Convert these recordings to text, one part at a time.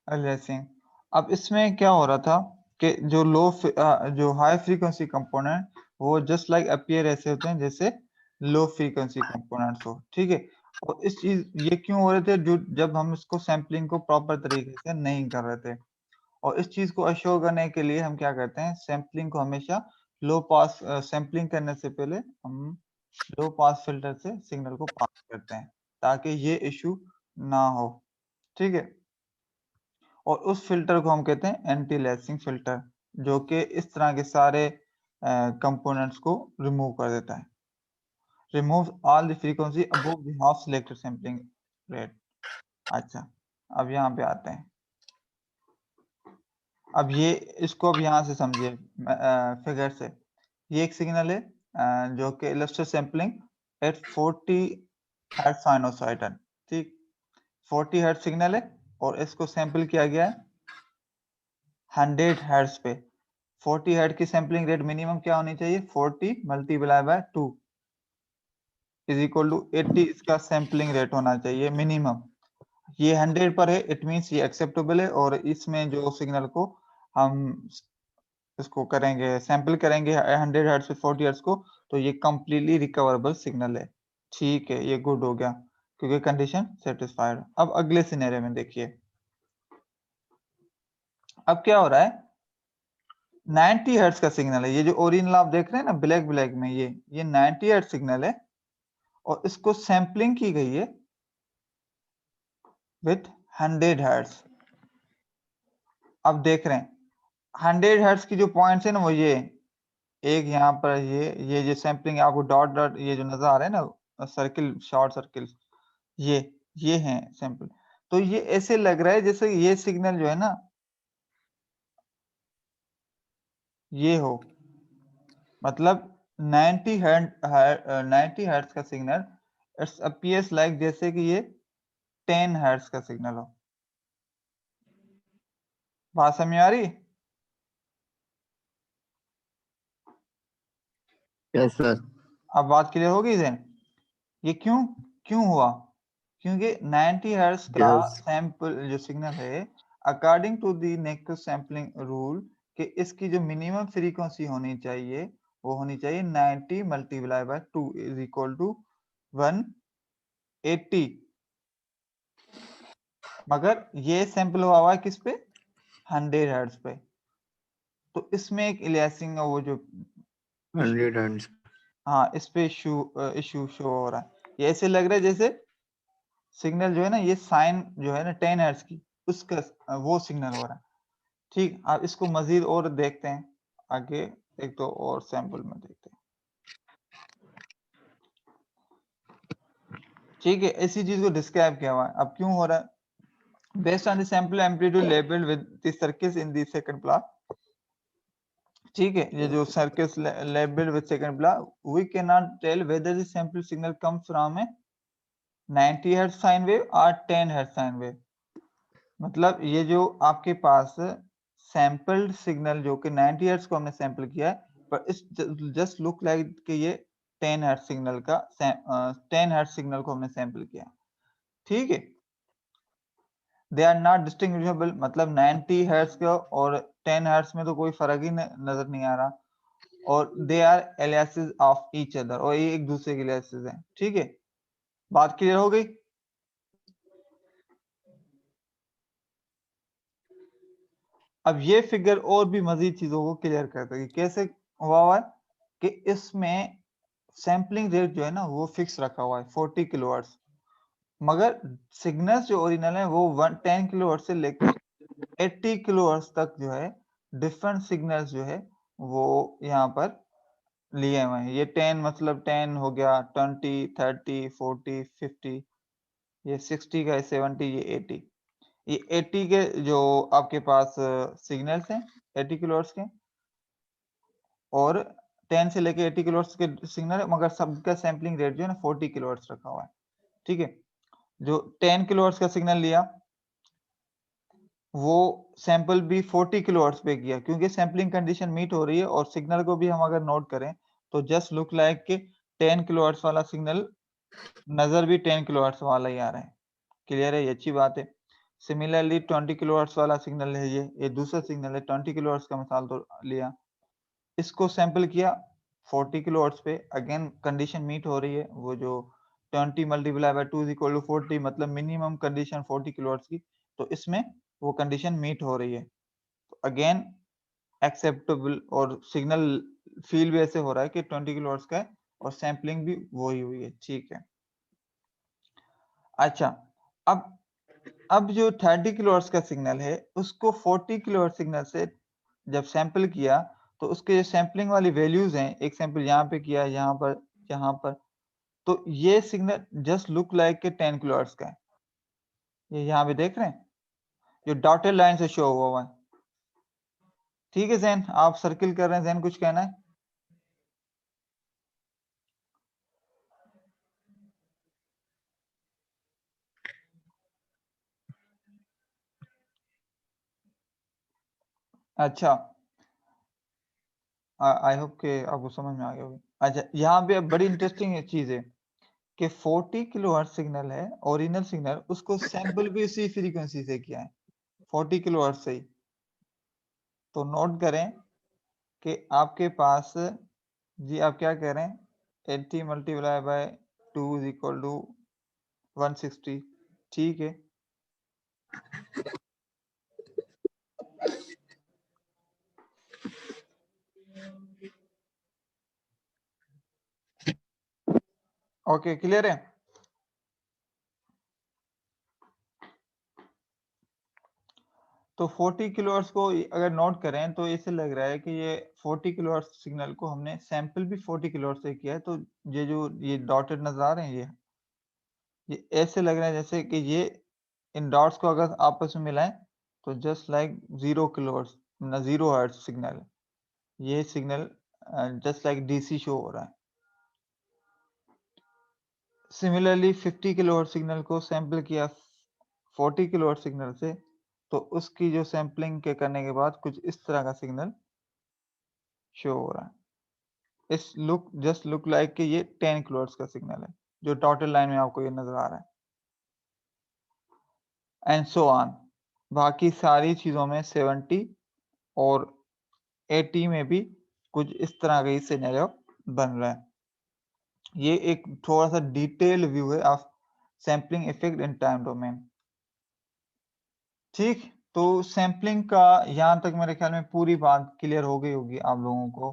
Aliasing. अब इसमें क्या हो रहा था कि जो हाई फ्रीक्वेंसी कंपोनेंट वो जस्ट लाइक अपीयर ऐसे होते हैं जैसे लो फ्रीक्वेंसी कंपोनेंट्स हो, ठीक है। और ये क्यों हो रहे थे, जो जब हम इसको सैम्पलिंग को प्रॉपर तरीके से नहीं कर रहे थे। और इस चीज को अश्योर करने के लिए हम क्या करते हैं, सैम्पलिंग को हमेशा लो पास सैम्पलिंग करने से पहले हम लो पास फिल्टर से सिग्नल को पास करते हैं ताकि ये इशू ना हो, ठीक है। और उस फिल्टर को हम कहते हैं एंटी अलियासिंग फिल्टर, जो कि इस तरह के सारे कंपोनेंट्स को रिमूव कर देता है। Remove all the frequency above the half selected sampling rate. अच्छा, अब यहाँ पे आते हैं। अब ये इसको अब यहाँ से समझिए फिगर से। ये एक सिग्नल है जो कि illustrate sampling at 40 hertz sinusoidal, ठीक। 40 हर्ट्ज सिग्नल है और इसको सैंपल किया गया है 100 हर्ट्ज पे। 40 हर्ट्ज की सैंपलिंग रेट मिनिमम क्या होनी चाहिए, 40 multiply by 2 is equal to 80 इसका सैंपलिंग रेट होना चाहिए मिनिमम। ये 100 पर है, इट मींस ये एक्सेप्टेबल है। और इसमें जो सिग्नल को हम इसको करेंगे, सैंपल करेंगे 100 हर्ट्ज से 40 हर्ट्ज को, तो ये कंप्लीटली रिकवरेबल सिग्नल है, ठीक है। ये गुड हो गया क्योंकि कंडीशन सेटिस्फाइड। अब अगले सिनेरियो में देखिए, अब क्या हो रहा है, 90 हर्ट्ज का सिग्नल है। ये जो ओरिजिनल आप देख रहे हैं ना ब्लैक ब्लैक में, ये 90 हर्ट्ज सिग्नल है और इसको सैंपलिंग की गई है विथ 100 हर्ट्ज। अब देख रहे हैं 100 हर्ट्ज की जो पॉइंट्स है ना, वो ये एक यहाँ पर ये जो सैंपलिंग आपको डॉट डॉट ये जो नजर आ रहे हैं ना, सर्किल, शॉर्ट सर्किल, ये हैं सैंपल। तो ये ऐसे लग रहा है जैसे ये सिग्नल जो है ना, ये हो, मतलब 90 हर्ट्ज का सिग्नल, इट्स अपीयर्स लाइक जैसे कि ये 10 हर्ट्ज का सिग्नल हो। बात समझ में आ रही? Yes sir. अब बात क्लियर होगी देन। ये क्यों क्यों हुआ, क्योंकि 90 हर्ट्ज का यस सैंपल जो सिग्नल है, according to the next sampling rule, कि इसकी जो मिनिमम फ्रीक्वेंसी होनी चाहिए वो होनी चाहिए 90 multiply by 2 is equal to 180। मगर ये सैंपल हुआ है किस पे, 100 हर्ट्ज पे। तो इसमें एक इलियासिंग का वो जो इशू, 100 हर्ट्ज। हाँ, इस पे इशू शो हो रहा है। ये ऐसे लग रहा है जैसे सिग्नल जो है ना, ये साइन जो है ना 10 हर्ट्ज की, उसका वो सिग्नल हो रहा है, ठीक। आप इसको मजीद और देखते हैं आगे, एक तो और सैंपल में देखते हैं, ठीक है। इसी चीज को डिस्क्राइब किया हुआ है। अब क्यों हो रहा है, based on the sample amplitude labeled with the circles in the second plot, ठीक है। ये जो circles labeled with second plot, we cannot tell whether the sample signal comes from a 90 hertz sine wave और 10 hertz sine wave. मतलब ये जो आपके पास sampled signal जो कि 90 हर्ट्ज को हमने सैंपल किया है, पर इस जस्ट लुक लाइक कि ये 10 हर्ट्ज सिग्नल का 10 हर्ट्ज सिग्नल को हमने सैंपल किया, ठीक है। दे आर नॉट डिस्टिंग्विशेबल, मतलब 90 हर्ट्ज का और 10 हर्ट्ज में तो कोई फर्क ही नजर नहीं आ रहा। और they are aliases of each other, और ये एक दूसरे के एलियासेस हैं, ठीक है। बात क्लियर हो गई? अब ये फिगर और भी मजीद चीजों को क्लियर करता है कि कैसे हुआ है कि इसमें सैंपलिंग रेट जो है ना वो फिक्स रखा हुआ है 40 किलोहर्ट्ज, मगर सिग्नल्स जो ओरिजिनल है वो 10 किलोहर्ट्ज से लेके 80 किलोहर्ट्ज तक जो है डिफरेंट सिग्नल्स जो है वो यहाँ पर लिए हुए हैं। ये 10 मतलब 10 हो गया, 20, 30, 40, 50, ये 60 का, 70, ये 80। ये 80 के जो आपके पास सिग्नल्स हैं 80 किलोहर्ट्ज के, और 10 से लेके 80 किलोहर्ट्ज के सिग्नल है, मगर सबका सैंपलिंग रेट जो है ना 40 किलोहर्ट्ज रखा हुआ है, ठीक है। जो 10 किलोहर्ट्ज का सिग्नल लिया वो सैंपल भी 40 किलोहर्ट्ज पे किया, क्योंकि सैंपलिंग कंडीशन मीट हो रही है। और सिग्नल को भी हम अगर नोट करें तो जस्ट लुक लाइक के 10 किलोहर्ट्ज वाला सिग्नल नजर भी 10 किलोहर्ट्ज वाला ही आ रहा है। क्लियर है, ये अच्छी बात है। सिमिलरली 20 किलोहर्ट्ज वाला सिग्नल है, ये दूसरा सिग्नल है, 20 किलोहर्ट्ज का मिसाल तो लिया, इसको सैंपल किया 40 किलोहर्ट्ज पे, अगेन कंडीशन मीट हो रही है, वो जो 20 मल्टीप्लाई बाय 2 इक्वल टू 40, मतलब मिनिमम कंडीशन 40 किलोहर्ट्ज की, तो इसमें वो कंडीशन मीट हो रही है, तो अगेन एक्सेप्टेबल, और सिग्नल फील भी ऐसे हो रहा है कि 20 किलोहर्ट्ज का है और सैम्पलिंग भी वही हुई है, ठीक है। अच्छा, अब जो 30 किलोहर्ट्ज का सिग्नल है उसको 40 किलोहर्ट्ज सिग्नल से जब सैंपल किया तो उसके जो सैंपलिंग वाली वैल्यूज हैं, एक सैंपल यहाँ पे किया, यहाँ पर, तो ये सिग्नल जस्ट लुक लाइक के 10 किलोहर्ट्ज का है, ये यहाँ पे देख रहे हैं, जो डॉटेड लाइन से शो हुआ है, ठीक है। जैन आप सर्किल कर रहे हैं, जैन कुछ कहना है? अच्छा, आई होप के आपको समझ में आ गया होगा। अच्छा, यहाँ पे बड़ी इंटरेस्टिंग चीज है कि 40 किलोहर्ट्ज सिग्नल है, ओरिजिनल सिग्नल, उसको सैंपल भी उसी फ्रीक्वेंसी से किया है, 40 किलोहर्ट्ज से ही। तो नोट करें कि आपके पास, जी आप क्या कह रहे हैं, 80 multiply by 2 is equal to 160, ठीक है। ओके, क्लियर है? तो 40 किलोहर्ट्ज को अगर नोट करें तो ऐसे लग रहा है कि ये 40 किलोहर्ट्ज सिग्नल को हमने सैंपल भी 40 किलोहर्ट्ज से किया है, तो ये जो ये डॉटेड नजर आ रहे हैं, ये ऐसे लग रहा है जैसे कि ये इन डॉट्स को अगर आपस में मिलाएं तो जस्ट लाइक 0 किलोहर्ट्ज, ना 0 हर्ट्ज सिग्नल है, ये signal just like DC show हो रहा है। सिमिलरली 50 किलोहर्ट्ज सिग्नल को सैंपल किया 40 किलोहर्ट्ज सिग्नल से, तो उसकी जो सैंपलिंग के करने के बाद कुछ इस तरह का सिग्नल शो हो रहा है। इस जस्ट लुक लाइक कि ये 10 किलोहर्ट्ज का सिग्नल है, जो टोटल लाइन में आपको ये नजर आ रहा है, एंड सो ऑन। बाकी सारी चीजों में 70 और 80 में भी कुछ इस तरह का ही सिनेरियो बन रहा है। ये एक थोड़ा सा डिटेल व्यू है of sampling effect in time domain, ठीक। तो सैम्पलिंग का यहाँ तक मेरे ख्याल में पूरी बात क्लियर हो गई होगी आप लोगों को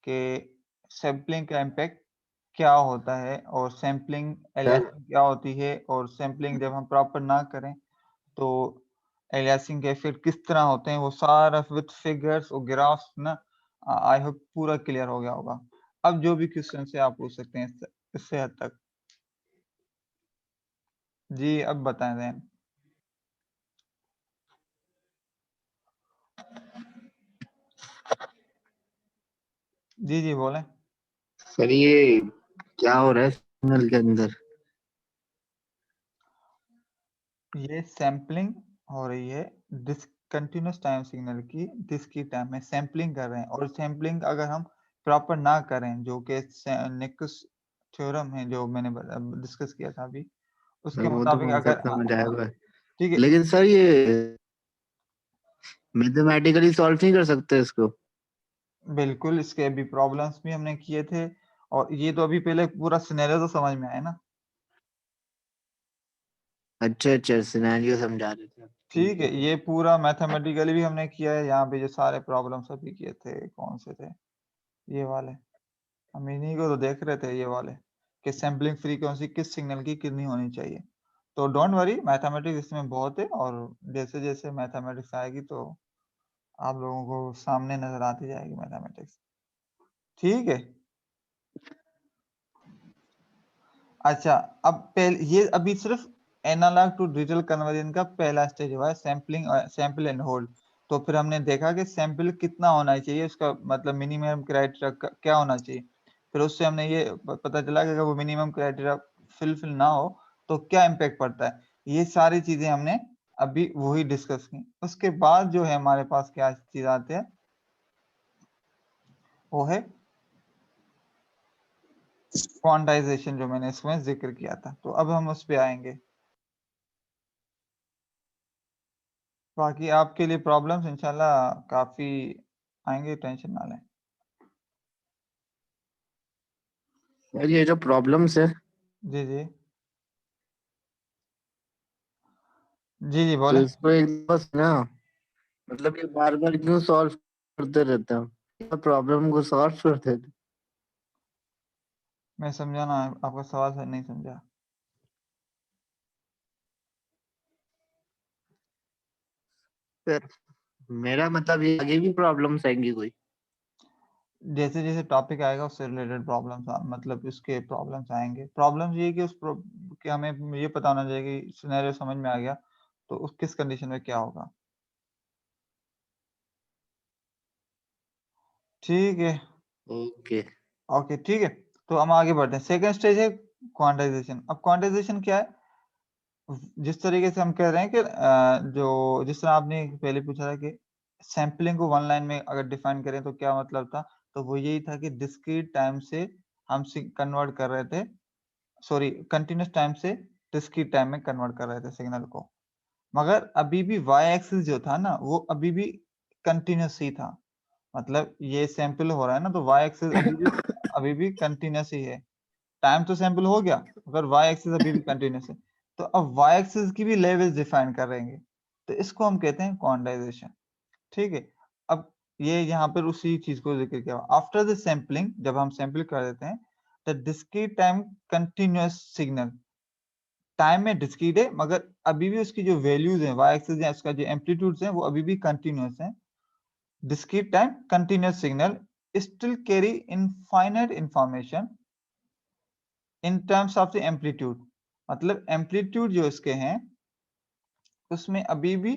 कि सैम्पलिंग का इम्पैक्ट क्या होता है, और सैम्पलिंग एलियासिंग क्या होती है, और सैम्पलिंग जब हम प्रॉपर ना करें तो एलियासिंग के इफेक्ट किस तरह होते हैं, वो सारा विद फिगर्स और ग्राफ्स ना, आई होप पूरा क्लियर हो गया होगा। अब जो भी क्वेश्चन है आप पूछ सकते हैं इससे हद तक। जी अब बताएं जैन। जी जी बोलें। सर ये क्या हो रहा है सिग्नल के अंदर? ये सैम्पलिंग हो रही है डिसकंटिन्यूस टाइम सिग्नल की, डिस्क्रीट टाइम में सैम्पलिंग कर रहे हैं, और सैम्पलिंग अगर हम प्रॉपर ना करें, जो कि निक्स थ्योरम है जो मैंने डिस्कस किया था अभी, सर उसके वो तो मुताबिक मुझे सब अगर, समझ आएगा, ठीक है, लेकिन सर ये मैथमेटिकली सॉल्व नहीं कर सकते इसको? बिल्कुल, इसके अभी प्रॉब्लम्स भी हमने किए थे, और ये तो अभी पहले पूरा सिनेरियो तो समझ में आया ना, अच्छा अच्छा, सिनेरियो समझा रहे थे, ठीक ठीक है। है। ये पूरा मैथमेटिकली भी हमने किया है, यहाँ पे जो सारे प्रॉब्लम्स अभी किए थे कौन से थे, ये वाले, हम इन्हीं को तो देख रहे थे, ये वाले कि सैम्पलिंग फ्रीक्वेंसी किस सिग्नल की कितनी होनी चाहिए। तो डोंट वरी, मैथमेटिक्स इसमें बहुत है, और जैसे जैसे मैथमेटिक्स आएगी तो आप लोगों को सामने नजर आती जाएगी मैथमेटिक्स, ठीक है। अच्छा, अब पहले ये अभी सिर्फ एनालॉग टू डिजिटल कन्वर्जन का पहला स्टेज हुआ है, सैम्पलिंग, सैंपल एंड होल्ड। तो फिर हमने देखा कि सैंपल कितना होना चाहिए, उसका मतलब मिनिमम क्राइटेरिया क्या होना चाहिए, फिर उससे हमने ये पता चला कि अगर वो मिनिमम क्राइटेरिया फिल ना हो तो क्या इम्पैक्ट पड़ता है। ये सारी चीजें हमने अभी वही डिस्कस की। उसके बाद जो है हमारे पास क्या चीज आती है, वो है क्वांटाइजेशन, जो मैंने इसमें जिक्र किया था। तो अब हम उस पे आएंगे। बाकी आपके लिए प्रॉब्लम्स इंशाल्लाह काफी आएंगे, टेंशन ना लें। यार ये जो प्रॉब्लम्स है जी जी जी जी तो बोले। इसको एक बस ना, मतलब ये बार बार क्यों सॉल्व करते रहता हूँ, प्रॉब्लम को सॉल्व करते थे। मैं समझा ना, आपका सवाल सर नहीं समझा। फिर मेरा मतलब ये आगे भी प्रॉब्लम्स आएंगी कोई? जैसे जैसे टॉपिक आएगा उससे रिलेटेड प्रॉब्लम्स, मतलब इसके प्रॉब्लम्स आएंगे। प्रॉब्लम्स ये है कि कि हमें ये पता होना चाहिए कि सिनेरियो समझ में आ गया तो उस किस कंडीशन में क्या होगा। ठीक है। ओके। ओके ठीक है। तो हम आगे बढ़ते हैं। सेकंड स्टेज है क्वांटाइजेशन। अब क्वांटाइजेशन क्या है? जिस तरीके से हम कह रहे हैं कि जो जिस तरह आपने पहले पूछा था कि सैंपलिंग को वन लाइन में अगर डिफाइन करें तो क्या मतलब था, तो वो यही था कि डिस्क्रीट टाइम से हम कन्वर्ट कर रहे थे, सॉरी कंटिन्यूस टाइम से डिस्क्रीट टाइम में कन्वर्ट कर रहे थे सिग्नल को। मगर अभी भी वाई एक्सिस जो था ना वो अभी भी कंटिन्यूस ही था। मतलब ये सैंपल हो रहा है ना, तो वाई एक्सिस अभी भी कंटिन्यूस ही है। टाइम तो सैंपल हो गया मगर वाई एक्सिस अभी भी कंटिन्यूस है। तो अब वाई एक्सिस की भी लेवल्स डिफाइन करेंगे, तो इसको हम कहते हैं क्वांटाइजेशन। ठीक है। अब ये यहाँ पर उसी चीज को जिक्र किया। आफ्टर द सैंपलिंग, जब हम सैंपल कर देते हैं, the discrete time continuous signal, time में डिस्क्रीट है मगर अभी भी उसकी जो वैल्यूज हैं, वाई एक्सिस या उसका जो एम्पलीट्यूड्स हैं वो अभी भी कंटिन्यूस हैं। Discrete time continuous signal still carry infinite information in terms of the amplitude. मतलब एम्पलीट्यूड जो इसके हैं उसमें अभी भी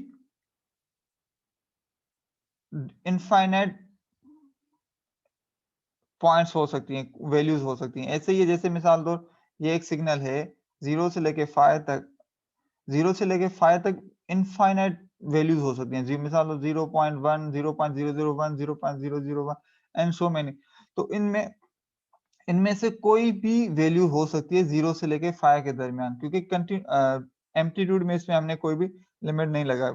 इनफाइनाइट पॉइंट्स हो सकती हैं, वैल्यूज हो सकती हैं। ऐसे ही है जैसे मिसाल दो, ये एक सिग्नल है 0 से लेके 5 तक, 0 से लेके 5 तक इनफाइनाइट वैल्यूज हो सकती हैं। मिसाल दो 0.1, 0.001, 0.001 एंड सो मेनी। तो इनमें इनमें से कोई भी वैल्यू हो सकती है 0 से लेके 5 के दरमियान, क्योंकि एम्पलीट्यूड में इसमें हमने कोई भी लिमिट नहीं लगा।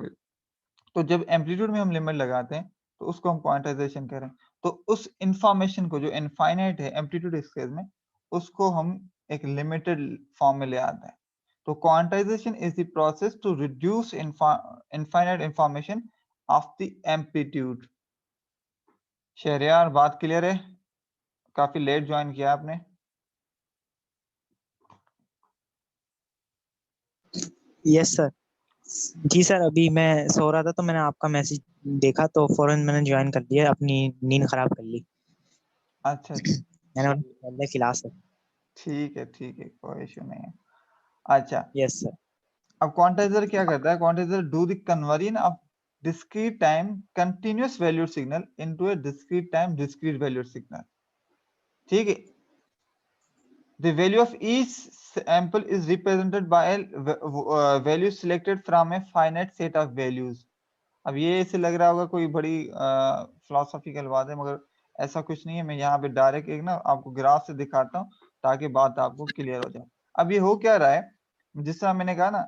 तो जब एम्पलीट्यूड में हम लिमिट लगाते हैं तो उसको हम क्वांटाइजेशन करें। तो उस इंफॉर्मेशन को जो इनफाइनाइट है एम्पलीट्यूड स्केल में, उसको हम एक लिमिटेड फॉर्म में ले आते हैं। तो quantization is the process to reduce infinite information of the amplitude. Shahryar बात क्लियर है? काफी लेट ज्वाइन किया आपने। Yes sir. जी सर, अभी मैं सो रहा था तो मैंने आपका मैसेज देखा तो फौरन मैंने ज्वाइन कर दिया, अपनी नींद खराब कर ली। अच्छा अच्छा मैंने क्लास है। ठीक है कोई इशू नहीं है। अच्छा, यस सर। अब क्वांटाइजर क्या करता है? Quantizer do the conversion of discrete time continuous valued signal into a discrete time discrete valued signal। ठीक है। the value of each sample is represented by a value selected from a finite set of values। अब ये ऐसे लग रहा होगा कोई बड़ी फिलोसॉफिकल बात है, मगर ऐसा कुछ नहीं है। मैं यहाँ पे डायरेक्ट एक ना आपको ग्राफ से दिखाता हूँ ताकि बात आपको क्लियर हो जाए। अब ये हो क्या रहा है, जिस तरह मैंने कहा ना,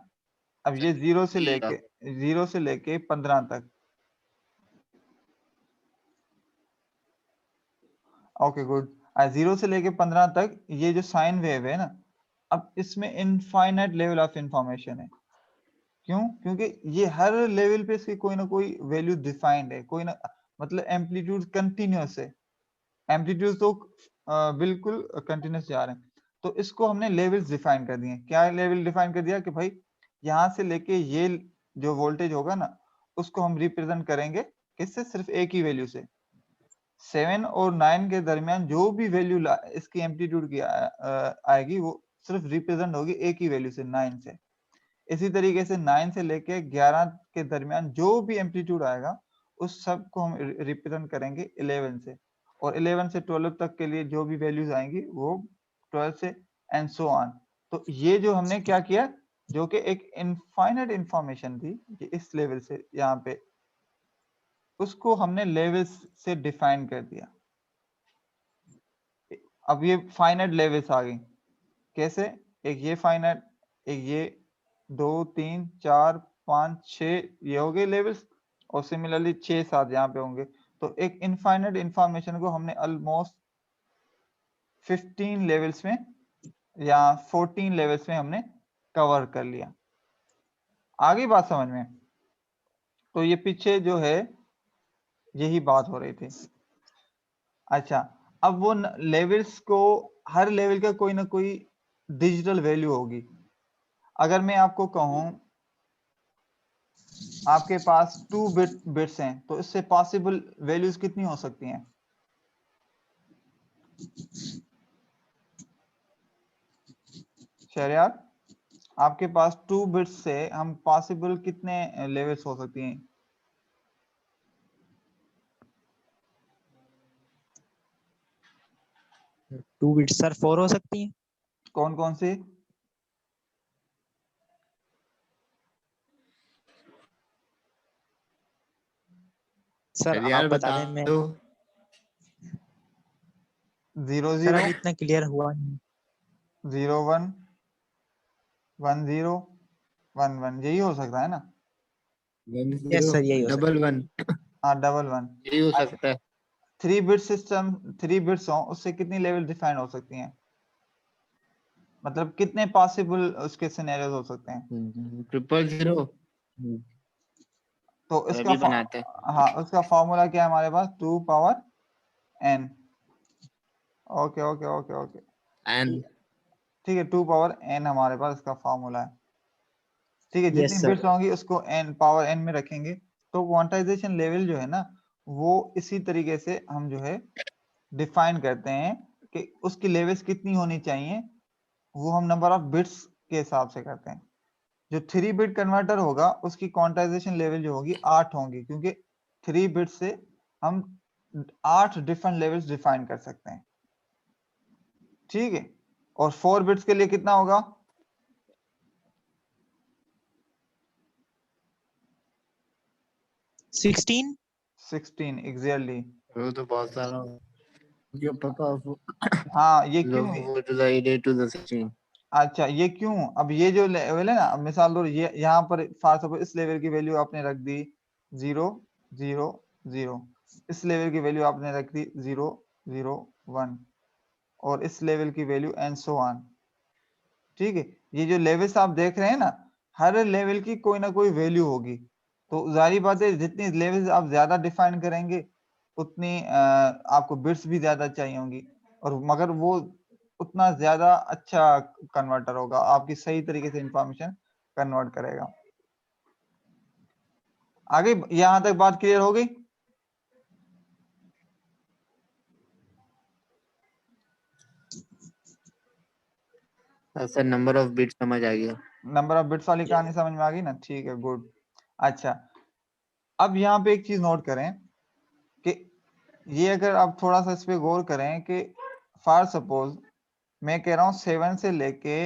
अब ये 0 से लेके 15 तक। Okay good. 0 से लेके 15 तक ये जो साइन वेव है ना, अब इसमें इनफाइनाइट लेवल ऑफ इंफॉर्मेशन है। क्यों? क्योंकि ये हर लेवल पे इसकी कोई ना कोई वैल्यू डिफाइंड है, कोई ना, मतलब एम्पलीट्यूड कंटिन्यूस है। एम्पलीट्यूड तो बिल्कुल कंटिन्यूस जा रहे हैं। तो इसको हमने लेवल्स डिफाइन कर दिए। क्या लेवल डिफाइन कर दिया कि भाई यहाँ से लेके ये जो वोल्टेज होगा ना, उसको हम रिप्रेजेंट करेंगे किससे? सिर्फ एक ही वैल्यू से। 7 और 9 के दरमियान जो भी वैल्यू इसकी एम्पलीट्यूड की आएगी वो सिर्फ रिप्रेजेंट होगी एक ही वैल्यू से, 9 से। इसी तरीके से 9 से लेके 11 के दरमियान जो भी एम्पलीट्यूड आएगा उस सब को हम रिप्रेजेंट करेंगे 11 से। और 11 से 12 तक के लिए जो भी वैल्यूज आएंगी वो 12 से एंड सो ऑन। तो ये जो हमने क्या किया, जो कि एक इनफाइनाइट इंफॉर्मेशन थी ये इस लेवल से यहाँ पे, उसको हमने लेवल्स से डिफाइन कर दिया। अब ये फाइनाइट लेवल्स आ गई। कैसे? एक ये फाइनाइट, एक ये, 2 3 4 5 6 ये हो गए लेवल्स और सिमिलरली 6 7 यहाँ पे होंगे। तो एक इनफाइनाइट इंफॉर्मेशन को हमने ऑलमोस्ट 15 लेवल्स में या 14 लेवल्स में हमने कवर कर लिया। आगे बात समझ में? तो ये पीछे जो है यही बात हो रही थी। अच्छा, अब वो लेवल्स को हर लेवल का कोई ना कोई डिजिटल वैल्यू होगी। अगर मैं आपको कहूं आपके पास 2 बिट्स हैं तो इससे पॉसिबल वैल्यूज कितनी हो सकती हैं? शहरयार, आपके पास 2 बिट्स से हम पॉसिबल कितने लेवल्स हो सकती हैं? 2 बिट सर 4 हो सकती है। कौन कौन से? सर चल यार आप बता बता दें, मैं दो। 0 सर 0 अभी इतना क्लियर हुआ नहीं। 0 1 1 0 1 1 यही हो सकता है ना? 1 यस 0 सर यही हो सकता डबल 1 हाँ, डबल 1। यही हो सकता है। 3 बिट सिस्टम 3 बिट्स हो उससे कितनी लेवल डिफाइन हो सकती हैं? मतलब कितने पॉसिबल उसके सिनेरियोज हो सकते हैं? 0 तो इसका अभी बनाते हैं। हाँ, उसका फॉर्मूला क्या है हमारे पास? 2 power n। Okay okay okay okay, and ठीक है, 2 पावर n हमारे पास इसका फॉर्मूला है। ठीक है, है। यस जितनी सर। बिट्स होंगी उसको n पावर n में रखेंगे। तो क्वांटाइजेशन लेवल जो है ना वो इसी तरीके से हम जो है डिफाइन करते हैं कि उसकी लेवल्स कितनी होनी चाहिए, वो हम नंबर ऑफ बिट्स के हिसाब से करते हैं। जो 3 बिट कन्वर्टर होगा उसकी क्वांटाइजेशन लेवल जो होगी 8 होंगी, क्योंकि 3 बिट से हम 8 डिफरेंट लेवल्स डिफाइन कर सकते हैं। ठीक है, और 4 बिट्स के लिए कितना होगा? 16 एग्जैक्टली। वो तो बहुत सारा जो पता हो हाँ, ये लो क्यों? वो टू द 8 टू द 16। अच्छा, ये क्यों? अब ये जो लेवल है ना, अब मिसाल दो, ये यहाँ पर फॉर सपोज इस लेवल की वैल्यू आपने रख दी 0 0 0, इस लेवल की वैल्यू आपने रख दी 0 0 1 और इस लेवल की वैल्यू एंड सो ऑन। ठीक है, ये जो लेवल्स आप देख रहे हैं ना, हर लेवल की कोई ना कोई वैल्यू होगी। तो जाहिर बात है जितनी लेवल्स आप ज्यादा डिफाइन करेंगे उतनी आपको बिट्स भी ज्यादा चाहिए होंगी, और मगर वो उतना ज्यादा अच्छा कन्वर्टर होगा, आपकी सही तरीके से इंफॉर्मेशन कन्वर्ट करेगा। आगे यहां तक बात क्लियर हो गई? सर नंबर ऑफ बिट समझ आ गया। नंबर ऑफ बिट्स वाली कहानी समझ में आ गई ना? ठीक है, गुड। अच्छा, अब यहाँ पे एक चीज नोट करें कि ये अगर आप थोड़ा सा इस पे गौर करें कि फॉर सपोज मैं कह रहा हूँ 7 से लेके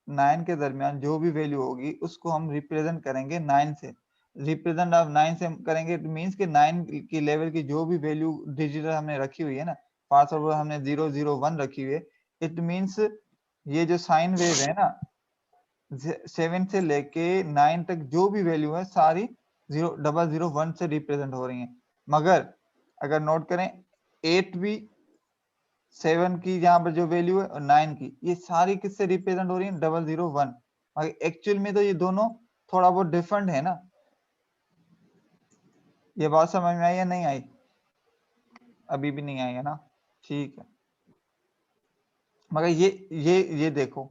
9 के दरमियान जो भी वैल्यू होगी उसको हम रिप्रेजेंट करेंगे 9 से। रिप्रेजेंट आप 9 से करेंगे, इट मींस कि 9 की लेवल की जो भी वैल्यू डिजिटल हमने रखी हुई है ना, फॉर सपोज हमने 0 0 1 रखी हुई है, इट मींस ये जो साइन वेव है ना 7 से लेके 9 तक जो भी वैल्यू है सारी 0 0 0 1 से रिप्रेजेंट हो रही हैं। मगर अगर नोट करें 8 भी 7 की यहाँ पर जो वैल्यू है और 9 की, ये सारी किससे रिप्रेजेंट हो रही है? 0 0 1। मगर एक्चुअल में तो ये दोनों थोड़ा बहुत डिफरेंट है ना। ये बात समझ में आई या नहीं आई? अभी भी नहीं आई है ना? ठीक है, मगर ये देखो,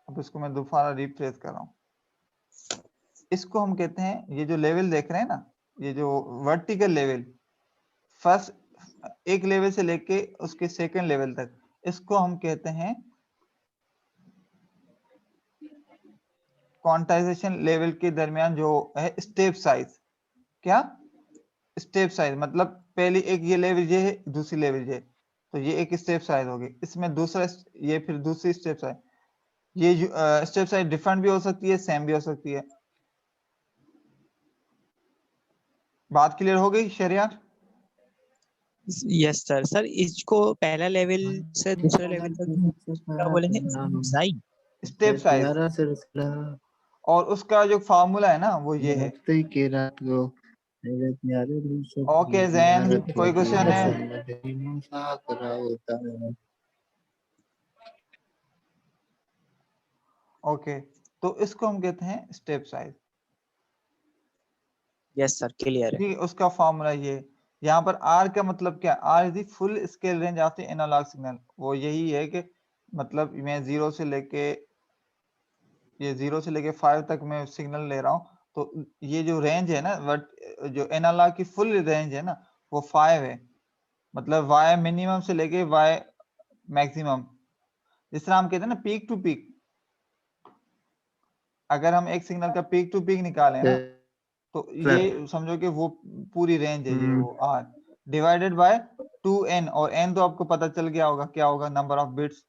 अब इसको मैं दोबारा रिफ्रेश कर रहा हूँ। इसको हम कहते हैं, ये जो लेवल देख रहे हैं ना, ये जो वर्टिकल लेवल, फर्स्ट एक लेवल से लेके उसके सेकंड लेवल तक, इसको हम कहते हैं क्वांटाइजेशन लेवल के दरमियान जो है स्टेप साइज। क्या? स्टेप साइज मतलब पहली एक ये लेवल ये है, दूसरी लेवल ये, तो ये एक स्टेप साइज होगी, इसमें दूसरा ये फिर दूसरी स्टेप साइज। ये स्टेप साइज डिफरेंट भी हो सकती है, सेम भी हो सकती है। बात क्लियर हो गई शरियार? Yes sir. सर इसको पहला लेवल से दूसरे लेवल तक क्या बोलेंगे? साई। Step size. और उसका जो फार्मूला है ना वो ये है। हफ्ते की रात को मेरे प्यारे दिल से ओके जैन, जियारत कोई होती क्वेश्चन है, है? जिंदगी मुसाफिर होता है। ओके, तो इसको हम कहते हैं step size. Yes sir, clear है। ठीक है, उसका फॉर्मूला ये। यहाँ पर आर का मतलब क्या? R is the full scale range of the analog signal. वो यही है कि मतलब मैं जीरो से लेके, ये 0 से लेके 5 तक मैं सिग्नल ले रहा हूँ, तो ये जो रेंज है ना, बट जो एनालॉग की फुल रेंज है ना वो 5 है। मतलब वाई मिनिमम से लेके वाई मैक्सिमम। जिस तरह हम कहते हैं ना पीक टू पीक, अगर हम एक सिग्नल का पीक टू पीक निकालें ना, तो सर ये समझो कि वो पूरी रेंज है, ये वो आर डिवाइडेड बाय 2n। और n तो आपको पता चल गया होगा क्या होगा, नंबर ऑफ बिट्स,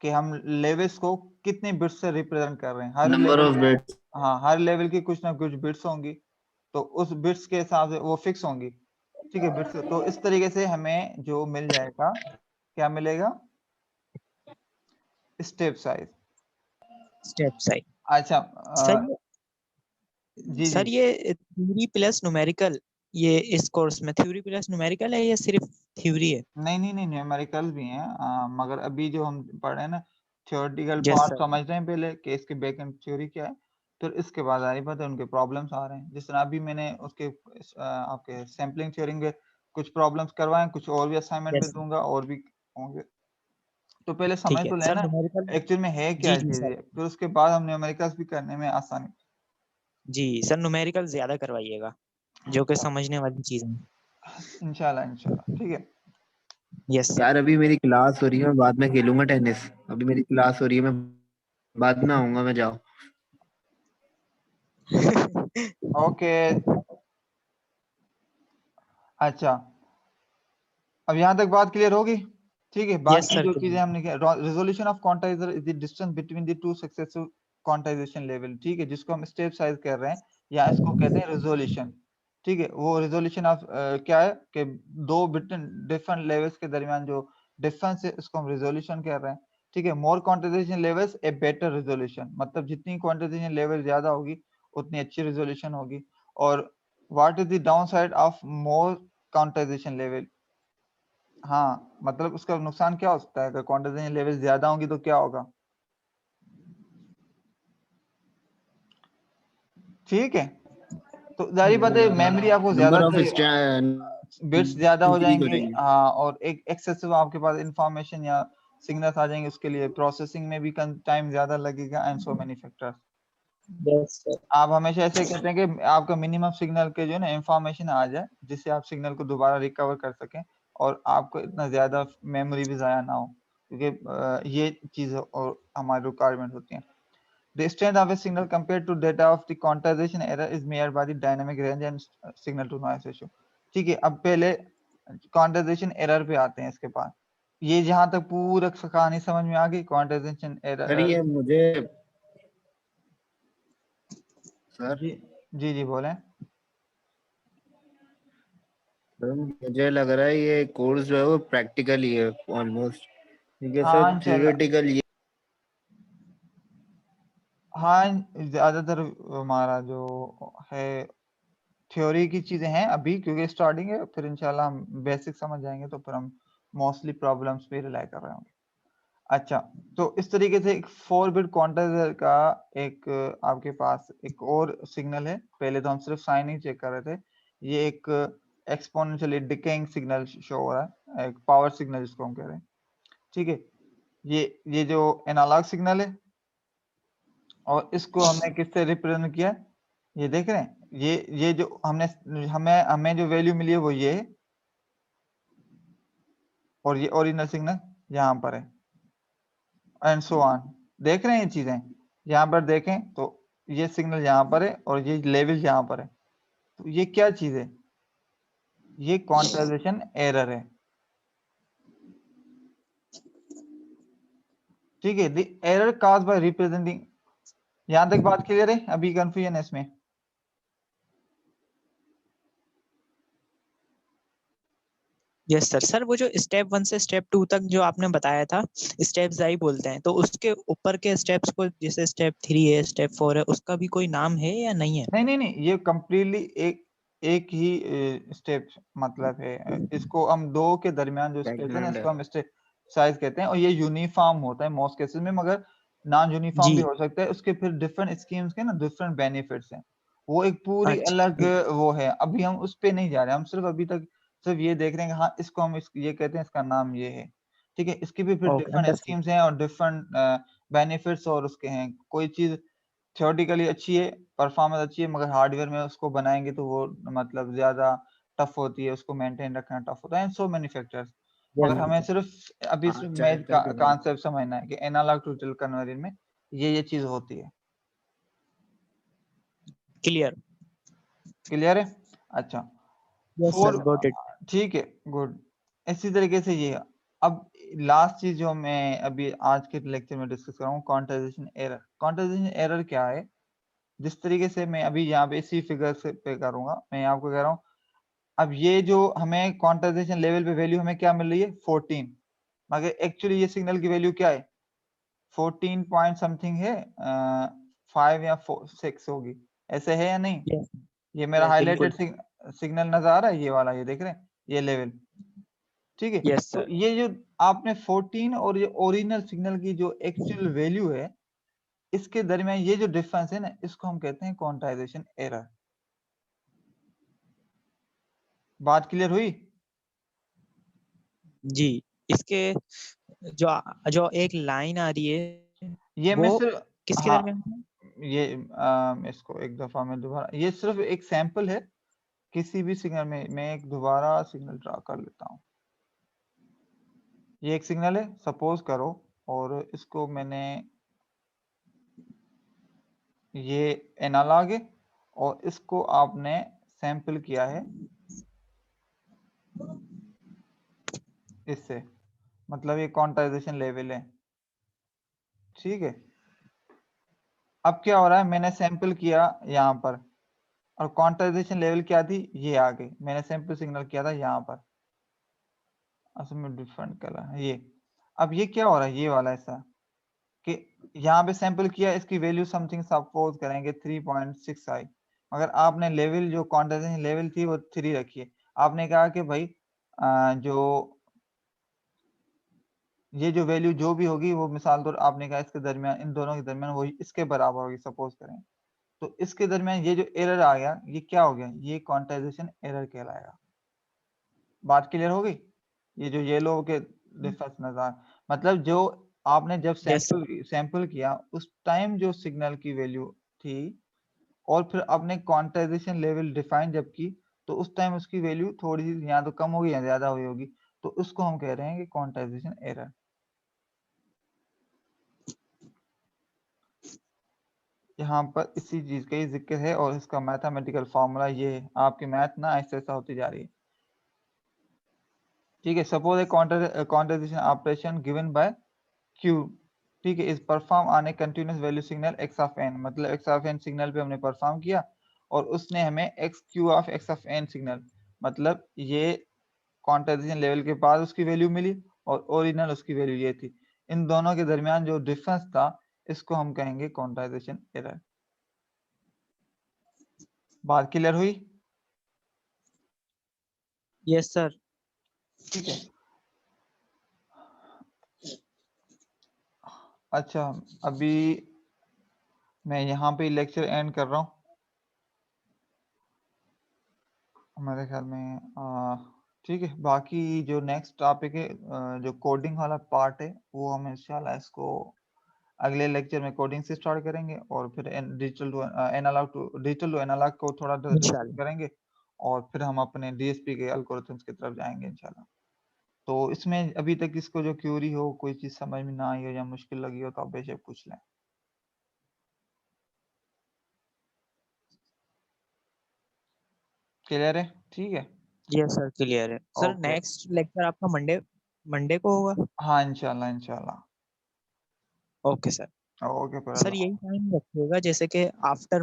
कि हम लेवल्स को कितने बिट्स से रिप्रेजेंट कर रहे हैं। हर नंबर लेवल, ऑफ बिट्स। हाँ हर लेवल की कुछ ना कुछ बिट्स होंगी, तो उस बिट्स के हिसाब से वो फिक्स होंगी। ठीक है, बिट्स। तो इस तरीके से हमें जो मिल जाएगा, क्या मिलेगा? Step size. Step size. अच्छा सर जी जी। सर ये थ्योरी प्लस न्यूमेरिकल, ये इस कोर्स में थ्योरी प्लस न्यूमेरिकल है या सिर्फ थ्योरी है? नहीं नहीं नहीं, न्यूमेरिकल भी हैं, मगर अभी जो हम पढ़ रहे हैं ना, थियोरेटिकल यस पार्ट सर। समझ रहे हैं पहले कि इसके बैक एंड थ्योरी क्या है, फिर इसके बाद आ रही बात है उनके प्रॉब्लम्स आ रहे हैं। जिस तरह अभी मैंने उसके आपके सैम्पलिंग थ्योरी के कुछ प्रॉब्लम्स करवाए, कुछ और भी असाइनमेंट में यस दूंगा और भी होंगे। तो पहले ठीक समझ है तो सर, लेना न्यूमेरिकल। एक्चुअल में है जी क्या जी चीज़ सर। है, फिर उसके बाद हम न्यूमेरिकल्स भी करने में आसानी। जी सर, न्यूमेरिकल ज्यादा करवाइएगा, जो कि समझने वाली चीज है। इंशाल्लाह इंशाल्लाह, ठीक है। Yes sir. यार अभी मेरी क्लास हो रही है, मैं बाद में खेलूंगा टेनिस। अभी मेरी क्लास हो रही है, मैं बाद में आऊंगा, मैं जाओ। ओके। अच्छा, अब यहाँ तक बात क्लियर होगी? ठीक है, यस बाकी सर, जो चीजें हमने किया, resolution of quantizer is the distance between the two successive quantization level. ठीक है, जिसको हम स्टेप साइज कर रहे हैं, या इसको कहते हैं रिजोल्यूशन। ठीक है, वो रिजोल्यूशन ऑफ क्या है कि दो डिफरेंट लेवल्स के दरमियान जो डिफरेंस है, इसको हम रिजोल्यूशन कह रहे हैं। ठीक है, more quantization levels a better resolution, मतलब जितनी क्वांटाइजेशन लेवल ज्यादा होगी उतनी अच्छी रिजोल्यूशन होगी। और what is the down side of more quantization level? हाँ, मतलब उसका नुकसान क्या हो सकता है? अगर क्वांटाइजेशन लेवल ज्यादा होंगी तो क्या होगा? ठीक है, तो जाहिर बात है मेमोरी आपको ज्यादा नंबर ऑफ चाहिए, बिट्स ज्यादा हो इंक्रीज हो जाएंगे, जाएंगे। हाँ, और एक एक्सेसिव आपके पास इंफॉर्मेशन या सिग्नल्स आ जाएंगे, उसके लिए प्रोसेसिंग में भी टाइम ज्यादा लगेगा, and so many factors. Yes sir. आप हमेशा ऐसे कहते हैं कि आपका मिनिमम सिग्नल के जो है ना इंफॉर्मेशन आ जाए, जिससे आप सिग्नल को दोबारा रिकवर कर सकें और आपको इतना ज्यादा मेमोरी भी जाया ना हो, क्योंकि ये चीज और हमारी रिक्वायरमेंट होती है। The strength of a signal compared to data of the quantization error is measured by the dynamic range and signal to noise ratio. ठीक है, अब पहले क्वांटाइजेशन एरर पे आते हैं इसके बाद। ये जहां तक पूरा कहानी समझ में आ गई, क्वांटाइजेशन सर एरर। ये मुझे सर जी जी जी बोलें। सर मुझे लग रहा है ये कोर्स जो है वो प्रैक्टिकल ही है ऑलमोस्ट। ठीक है सर, हाँ इंशाल्लाह। थियोरेटिकल ये। हाँ, ज्यादातर हमारा जो है थ्योरी की चीजें हैं अभी, क्योंकि स्टार्टिंग है, फिर इंशाल्लाह हम बेसिक समझ जाएंगे तो फिर हम मोस्टली प्रॉब्लम्स पे रिलाई कर रहे होंगे। अच्छा, तो इस तरीके से एक 4 बिट क्वांटाइजर का एक आपके पास एक और सिग्नल है। पहले तो हम सिर्फ साइन ही चेक कर रहे थे, ये एक एक्सपोनेंशियली डिकेइंग सिग्नल शो हो रहा है, एक पावर सिग्नल जिसको हम कह रहे हैं। ठीक है, ये जो एनालॉग सिग्नल है, और इसको हमने किससे रिप्रेजेंट किया? ये देख रहे हैं, ये जो हमने हमें हमें जो वैल्यू मिली है वो ये है, और ये ओरिजिनल सिग्नल यहाँ पर है, एंड सो ऑन। देख रहे हैं ये चीजें? यहाँ पर देखें तो ये सिग्नल यहाँ पर है और ये लेवल यहाँ पर है, तो ये क्या चीज है? ये क्वांटाइजेशन एरर है। ठीक है, the error cause by representing. यहाँ तक बात क्लियर है? अभी कंफ्यूजन है इसमें? Yes sir. सर वो जो स्टेप 1 से स्टेप 2 तक जो आपने बताया था, स्टेप्स आई बोलते हैं, तो उसके ऊपर के स्टेप्स को जैसे स्टेप 3 है, स्टेप 4 है, उसका भी कोई नाम है या नहीं है? नहीं, ये कंप्लीटली एक ही स्टेप मतलब है। इसको हम 2 के दरमियान जो स्पेस है ना, Stagnant इसको है। हम स्टेप साइज कहते हैं, और ये यूनिफॉर्म होता है मोस्ट केसेस में, मगर नॉन यूनिफॉर्म भी जी। हो सकता है। उसके फिर डिफरेंट स्कीम्स के ना डिफरेंट बेनिफिट्स हैं। वो एक पूरी अच्छा अलग जी। वो है। अभी हम उस पे नहीं जा रहे, हम सिर्फ अभी तक सिर्फ ये देख रहे हैं कि हाँ, इसको हम ये कहते हैं, इसका नाम ये है। ठीक है? इसकी भी फिर ओके, डिफरेंट अंडरस्टूड। स्कीम्स हैं और डिफरेंट बेनिफिट्स और उसके हैं। कोई चीज़ थ्योरेटिकली अच्छी है, परफॉर्मेंस अच्छी है, मगर हार्डवेयर में उसको बनाएँगे तो वो मतलब ज़्यादा टफ होती है, उसको मेंटेन रखना टफ होता है, एंड सो मेनी फैक्टर्स। मगर हमें सिर्फ अभी हाँ, सिर्फ मेन चलता भी नहीं। कॉन्सेप्ट समझना है कि एनालॉग टू डिजिटल कन्वर्जन में ये चीज़ होती है। क्लियर। क्लियर है? अच्छा। Yes sir, four got it. ठीक है, गुड। इसी तरीके से ये अब लास्ट चीज़ जो मैं अभी आज के लेक्चर में डिस्कस कर रहा हूँ, क्वांटाइजेशन एरर। क्वांटाइजेशन एरर क्या है? जिस तरीके से मैं अभी यहाँ पे इसी फिगर से पे करूँगा, मैं आपको कह रहा हूँ, अब ये जो हमें क्वांटाइजेशन लेवल पे वैल्यू हमें क्या मिल रही है? 14, मगर एक्चुअली ये सिग्नल की वैल्यू क्या है? 14 पॉइंट समथिंग है, 5 या 6 होगी, ऐसे है या नहीं? यस। ये मेरा यस, हाइलाइटेड बिल्कुल। सिग्नल नजर आ रहा है, ये वाला, ये देख रहे हैं, ये लेवल। ठीक है? यस तो सर। ये जो आपने 14 और ये ओरिजिनल सिग्नल की जो एक्चुअल वैल्यू है, इसके दरमियान ये जो डिफरेंस है ना, इसको हम कहते हैं क्वांटाइजेशन एरर। बात क्लियर हुई? जी। इसके जो जो एक लाइन आ रही है, ये मैं वो सिर्फ किसके हाँ, दरमियान है? ये इसको एक दफा मैं दोबारा, ये सिर्फ एक सैंपल है किसी भी सिग्नल में। मैं एक दोबारा सिग्नल ड्रा कर लेता हूँ। ये एक सिग्नल है, सपोज करो, और इसको मैंने, ये एनालॉग है, और इसको आपने सैंपल किया है इससे, मतलब ये क्वांटाइजेशन लेवल है। ठीक है? अब क्या हो रहा है, मैंने सैंपल किया यहाँ पर, और क्वांटाइजेशन लेवल क्या थी? ये आ गई। मैंने सैंपल सिग्नल किया था यहाँ पर, असल में डिफरेंट कलर है ये। अब ये क्या हो रहा है, ये वाला ऐसा कि यहाँ पे सैंपल किया, इसकी वैल्यू समथिंग सपोज करेंगे 3.6 आई, मगर आपने लेवल जो क्वांटाइजेशन लेवल थी वो 3 रखी है। आपने कहा कि भाई जो ये जो वैल्यू जो भी होगी, वो मिसाल तौर आपने कहा इसके दरमियान, इन दोनों के दरमियान वो इसके बराबर होगी, सपोज करें। तो इसके दरमियान ये जो एरर आ गया, ये क्या हो गया? ये क्वांटाइजेशन एरर कहलाएगा। बात क्लियर हो गई? ये जो येलो के डिफरेंस नजर, मतलब जो आपने जब यस सर। सैंपल किया उस टाइम जो सिग्नल की वैल्यू थी, और फिर आपने क्वांटाइजेशन लेवल डिफाइन जब की, तो उस टाइम उसकी वैल्यू थोड़ी सी या तो कम होगी या ज्यादा हुई होगी, तो उसको हम कह रहे हैं कि क्वांटाइजेशन एरर। यहाँ पर इसी चीज का ही जिक्र है, और इसका मैथमेटिकल फॉर्मूला ये है। आपकी मैथ ना ऐसे ऐसा होती जा रही है। ठीक है? Suppose A quantization operation given by Q, ठीक है, is perform on A continuous value signal x of n, मतलब x ऑफ n सिग्नल पे हमने परफॉर्म किया, और उसने हमें q of x of n signal, मतलब ये क्वांटाइजेशन लेवल के बाद उसकी वैल्यू मिली, और ओरिजिनल उसकी वैल्यू ये थी। इन दोनों के दरमियान जो डिफरेंस था, इसको हम कहेंगे क्वांटाइजेशन एरर। बात क्लियर हुई? Yes sir. ठीक है। अच्छा, अभी मैं यहाँ पे लेक्चर एंड कर रहा हूँ। हमारे ख्याल में ठीक है। बाकी जो नेक्स्ट टॉपिक है, जो कोडिंग वाला पार्ट है, वो हम इंशाल्लाह इसको अगले लेक्चर में कोडिंग से स्टार्ट करेंगे, और फिर डिजिटल टू एनालॉग को थोड़ा डिस्कस इंशाल्लाह। करेंगे, और फिर हम अपने डीएसपी के एल्गोरिथम्स की तरफ जाएंगे इंशाल्लाह। तो इसमें अभी तक इसको जो क्यूरी हो, कोई चीज़ समझ में ना आई हो या मुश्किल लगी हो, तो आप बेशक पूछ लें। क्लियर है? ठीक है, यस सर, क्लियर है सर। ओके। नेक्स्ट लेक्चर आपका मंडे मंडे को होगा? हाँ, इंशाल्लाह इंशाल्लाह। Okay sir. ओके, फिर सर अल्लाह। यही टाइम रखिएगा जैसे कि आफ्टर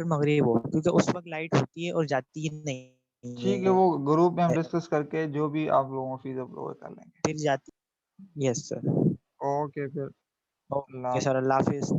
मगरिब हो, क्योंकि उस वक्त लाइट होती है और जाती ही नहीं ठीक है, वो ग्रुप में हम डिस्कस करके जो भी आप लोगों को फीस अप्रूव कर लेंगे। फिर जाती। Yes sir. ओके फिर ओके सर, अल्लाह हाफिज।